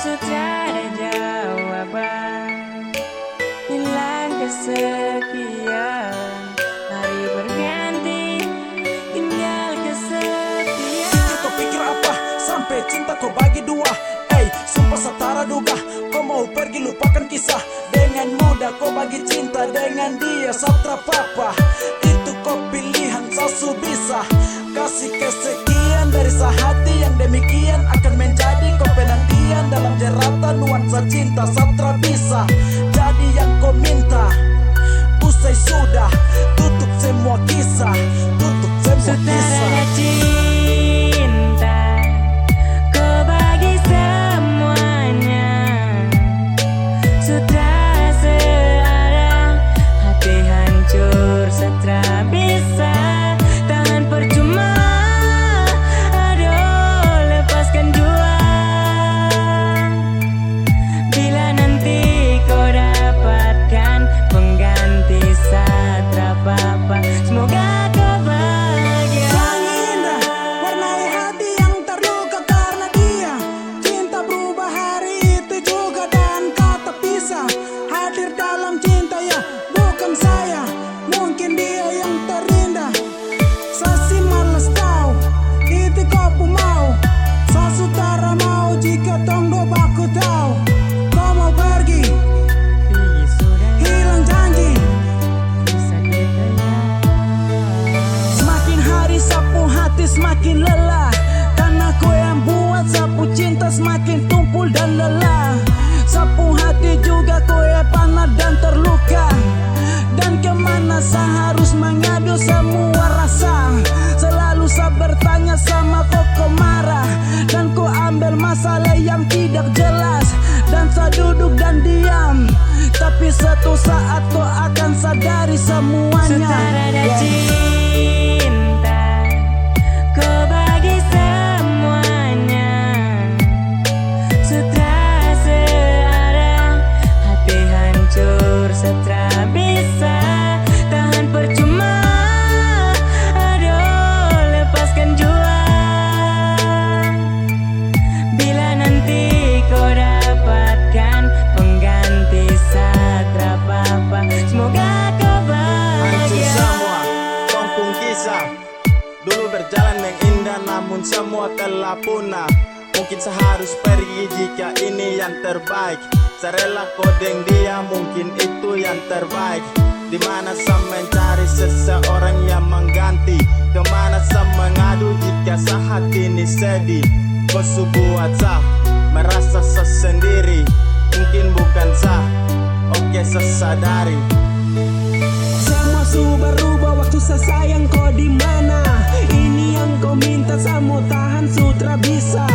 Sudah ada jawaban, hilang kesekian, hari berganti, tinggal kesetiaan. Kau pikir apa sampai cinta kau bagi dua? Sumpah setara duga, kau mau pergi lupakan kisah. Dengan mudah kau bagi cinta dengan dia satra papa. Itu kau pilihan sasu bisa kasih kesekian dari sehati yang demikian akan menjadi kau penantian dalam jeratan nuansa cinta satra bisa jadi yang kau minta. Usai sudah tutup semua kisah, tutup semua kisah. Sudah cinta kau bagi semuanya, sudah searah hati hancur setra bisa tahan percuma. Aduh lepaskan jua, bila nanti kau dapatkan pengganti satra papa. Semoga kau bahagia. Sangat indah warnai hati yang terluka karena dia. Cinta berubah hari itu juga dan kata pisah. Hadir dalam cinta ya bukan saya, mungkin dia yang terindah. Sasi malas tahu itu kau pun mau. Sasutara mau jika tong do baku tahu. Kau mau pergi hilang janji. Semakin hari sapu hati semakin lelah, karena kau yang buat sapu cinta semakin tumpul dan lelah. Sapu hati juga kau yang panah dan terluka. Dan kemana saya harus mengadu semua rasa. Selalu saya bertanya sama kau marah, dan kau ambil masalah yang tidak jelas. Dan saya duduk dan diam, tapi suatu saat kau akan sadari semuanya. Sudah ada cinta kau bagi semuanya, sudah searah hati hancur setra bisa tahan percuma. Aduh lepaskan jua, bila nanti kau dapatkan pengganti satra papa. Semoga kau Hancur bahagia. semua kampung kisah, dulu berjalan yang indah namun semua telah punah. Mungkin saya harus pergi jika ini yang terbaik. Saya rela kodeng dia, mungkin itu yang terbaik. Dimana saya mencari seseorang yang mengganti, kemana saya mengadu jika saya hati ini sedih. Kau buat saya merasa saya sendiri, mungkin bukan saya. Oke saya sadari. Semua su berubah waktu saya sayang kau di mana. Ini yang kau minta, saya mau tahan sutra bisa.